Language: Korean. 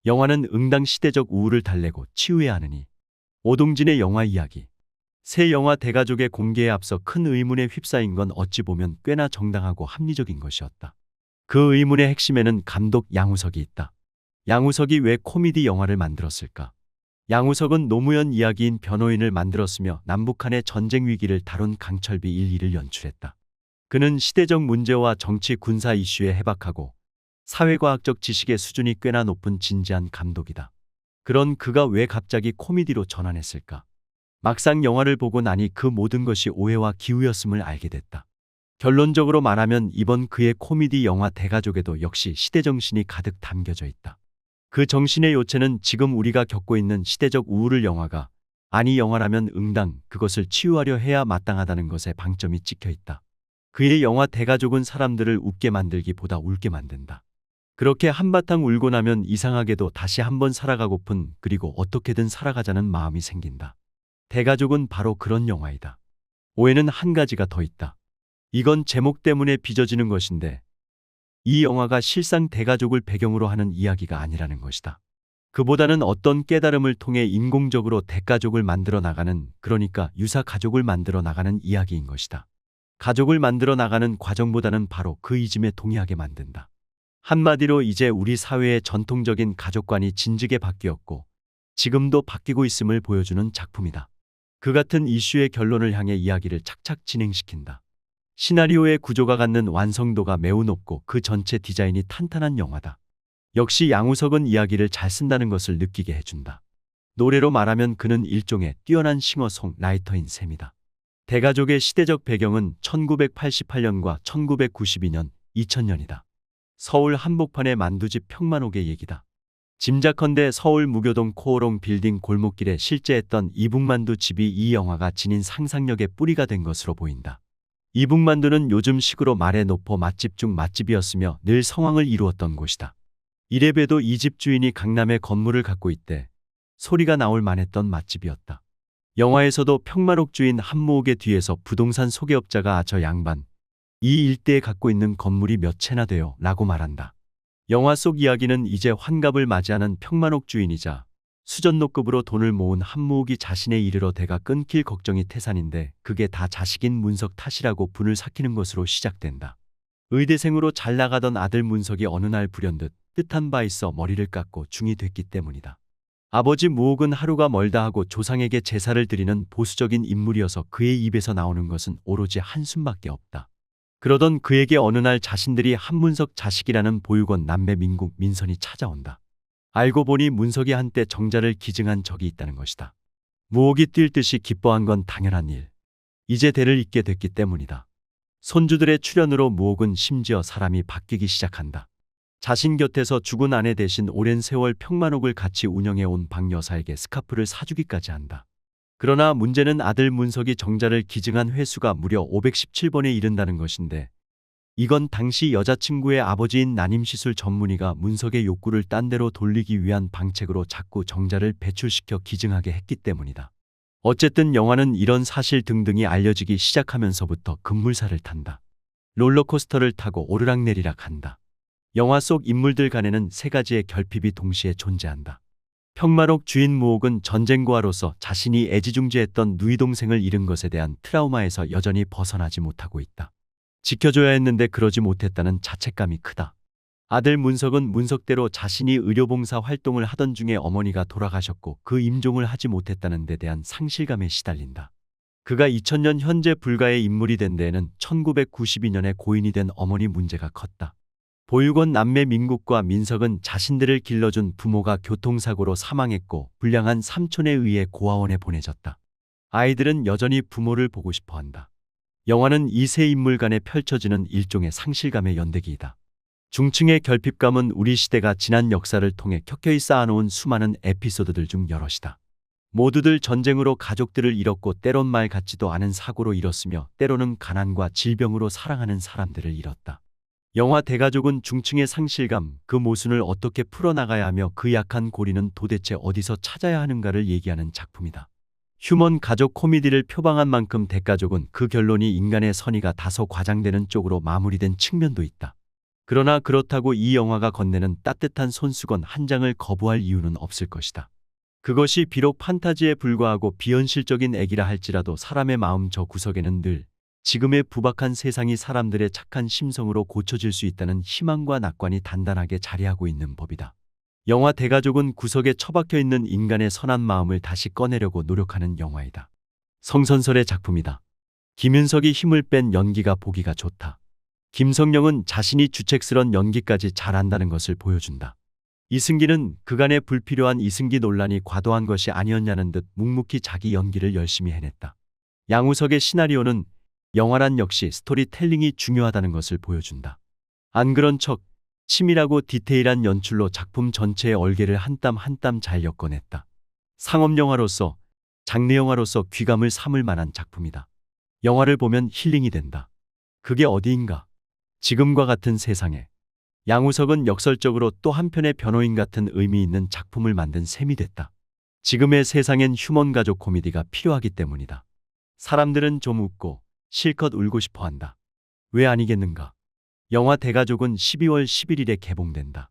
영화는 응당 시대적 우울을 달래고 치유해야 하느니. 오동진의 영화 이야기. 새 영화 대가족의 공개에 앞서 큰 의문에 휩싸인 건 어찌 보면 꽤나 정당하고 합리적인 것이었다. 그 의문의 핵심에는 감독 양우석이 있다. 양우석이 왜 코미디 영화를 만들었을까? 양우석은 노무현 이야기인 변호인을 만들었으며 남북한의 전쟁 위기를 다룬 강철비 1.2를 연출했다. 그는 시대적 문제와 정치 군사 이슈에 해박하고 사회과학적 지식의 수준이 꽤나 높은 진지한 감독이다. 그런 그가 왜 갑자기 코미디로 전환했을까? 막상 영화를 보고 나니 그 모든 것이 오해와 기우였음을 알게 됐다. 결론적으로 말하면 이번 그의 코미디 영화 대가족에도 역시 시대정신이 가득 담겨져 있다. 그 정신의 요체는 지금 우리가 겪고 있는 시대적 우울을 영화가, 아니 영화라면 응당 그것을 치유하려 해야 마땅하다는 것에 방점이 찍혀 있다. 그의 영화 대가족은 사람들을 웃게 만들기보다 울게 만든다. 그렇게 한바탕 울고 나면 이상하게도 다시 한번 살아가고픈, 그리고 어떻게든 살아가자는 마음이 생긴다. 대가족은 바로 그런 영화이다. 오해는 한 가지가 더 있다. 이건 제목 때문에 빚어지는 것인데 이 영화가 실상 대가족을 배경으로 하는 이야기가 아니라는 것이다. 그보다는 어떤 깨달음을 통해 인공적으로 대가족을 만들어 나가는, 그러니까 유사 가족을 만들어 나가는 이야기인 것이다. 가족을 만들어 나가는 과정보다는 바로 그 이즘에 동의하게 만든다. 한마디로 이제 우리 사회의 전통적인 가족관이 진즉에 바뀌었고 지금도 바뀌고 있음을 보여주는 작품이다. 그 같은 이슈의 결론을 향해 이야기를 착착 진행시킨다. 시나리오의 구조가 갖는 완성도가 매우 높고 그 전체 디자인이 탄탄한 영화다. 역시 양우석은 이야기를 잘 쓴다는 것을 느끼게 해준다. 노래로 말하면 그는 일종의 뛰어난 싱어송라이터인 셈이다. 대가족의 시대적 배경은 1988년과 1992년, 2000년이다. 서울 한복판의 만두집 평만옥의 얘기다. 짐작컨대 서울 무교동 코오롱 빌딩 골목길에 실제했던 이북만두 집이 이 영화가 지닌 상상력의 뿌리가 된 것으로 보인다. 이북만두는 요즘 식으로 말해 노포 맛집 중 맛집이었으며 늘 성황을 이루었던 곳이다. 이래봬도 이 집 주인이 강남에 건물을 갖고 있대 소리가 나올 만했던 맛집이었다. 영화에서도 평만옥 주인 한무옥의 뒤에서 부동산 소개업자가 저 양반, 이 일대에 갖고 있는 건물이 몇 채나 돼요 라고 말한다. 영화 속 이야기는 이제 환갑을 맞이하는 평만옥 주인이자 수전노급으로 돈을 모은 한무옥이 자신의 이르러 대가 끊길 걱정이 태산인데 그게 다 자식인 문석 탓이라고 분을 삭히는 것으로 시작된다. 의대생으로 잘 나가던 아들 문석이 어느 날 불현듯 뜻한 바 있어 머리를 깎고 중이 됐기 때문이다. 아버지 무옥은 하루가 멀다 하고 조상에게 제사를 드리는 보수적인 인물이어서 그의 입에서 나오는 것은 오로지 한숨밖에 없다. 그러던 그에게 어느 날 자신들이 한문석 자식이라는 보육원 남매 민국 민선이 찾아온다. 알고 보니 문석이 한때 정자를 기증한 적이 있다는 것이다. 무옥이 뛸 듯이 기뻐한 건 당연한 일. 이제 대를 잇게 됐기 때문이다. 손주들의 출연으로 무옥은 심지어 사람이 바뀌기 시작한다. 자신 곁에서 죽은 아내 대신 오랜 세월 평만옥을 같이 운영해온 박 여사에게 스카프를 사주기까지 한다. 그러나 문제는 아들 문석이 정자를 기증한 횟수가 무려 517번에 이른다는 것인데 이건 당시 여자친구의 아버지인 난임시술 전문의가 문석의 욕구를 딴 데로 돌리기 위한 방책으로 자꾸 정자를 배출시켜 기증하게 했기 때문이다. 어쨌든 영화는 이런 사실 등등이 알려지기 시작하면서부터 급물살을 탄다. 롤러코스터를 타고 오르락내리락 한다. 영화 속 인물들 간에는 세 가지의 결핍이 동시에 존재한다. 평만옥 주인 무옥은 전쟁고아로서 자신이 애지중지했던 누이 동생을 잃은 것에 대한 트라우마에서 여전히 벗어나지 못하고 있다. 지켜줘야 했는데 그러지 못했다는 자책감이 크다. 아들 문석은 문석대로 자신이 의료봉사 활동을 하던 중에 어머니가 돌아가셨고 그 임종을 하지 못했다는 데 대한 상실감에 시달린다. 그가 2000년 현재 불가의 인물이 된 데에는 1992년에 고인이 된 어머니 문제가 컸다. 보육원 남매 민국과 민석은 자신들을 길러준 부모가 교통사고로 사망했고 불량한 삼촌에 의해 고아원에 보내졌다. 아이들은 여전히 부모를 보고 싶어한다. 영화는 이 세 인물 간에 펼쳐지는 일종의 상실감의 연대기이다. 중층의 결핍감은 우리 시대가 지난 역사를 통해 켜켜이 쌓아놓은 수많은 에피소드들 중 여럿이다. 모두들 전쟁으로 가족들을 잃었고 때론 말 같지도 않은 사고로 잃었으며 때로는 가난과 질병으로 사랑하는 사람들을 잃었다. 영화 대가족은 중층의 상실감, 그 모순을 어떻게 풀어나가야 하며 그 약한 고리는 도대체 어디서 찾아야 하는가를 얘기하는 작품이다. 휴먼 가족 코미디를 표방한 만큼 대가족은 그 결론이 인간의 선의가 다소 과장되는 쪽으로 마무리된 측면도 있다. 그러나 그렇다고 이 영화가 건네는 따뜻한 손수건 한 장을 거부할 이유는 없을 것이다. 그것이 비록 판타지에 불과하고 비현실적인 애기라 할지라도 사람의 마음 저 구석에는 늘 지금의 부박한 세상이 사람들의 착한 심성으로 고쳐질 수 있다는 희망과 낙관이 단단하게 자리하고 있는 법이다. 영화 대가족은 구석에 처박혀 있는 인간의 선한 마음을 다시 꺼내려고 노력하는 영화이다. 성선설의 작품이다. 김윤석이 힘을 뺀 연기가 보기가 좋다. 김성령은 자신이 주책스런 연기까지 잘한다는 것을 보여준다. 이승기는 그간의 불필요한 이승기 논란이 과도한 것이 아니었냐는 듯 묵묵히 자기 연기를 열심히 해냈다. 양우석의 시나리오는 영화란 역시 스토리텔링이 중요하다는 것을 보여준다. 안 그런 척 치밀하고 디테일한 연출로 작품 전체의 얼개를 한 땀 한 땀 잘 엮어냈다. 상업영화로서, 장르영화로서 귀감을 삼을 만한 작품이다. 영화를 보면 힐링이 된다. 그게 어디인가? 지금과 같은 세상에 양우석은 역설적으로 또 한편의 변호인 같은 의미 있는 작품을 만든 셈이 됐다. 지금의 세상엔 휴먼 가족 코미디가 필요하기 때문이다. 사람들은 좀 웃고 실컷 울고 싶어 한다. 왜 아니겠는가? 영화 대가족은 12월 11일에 개봉된다.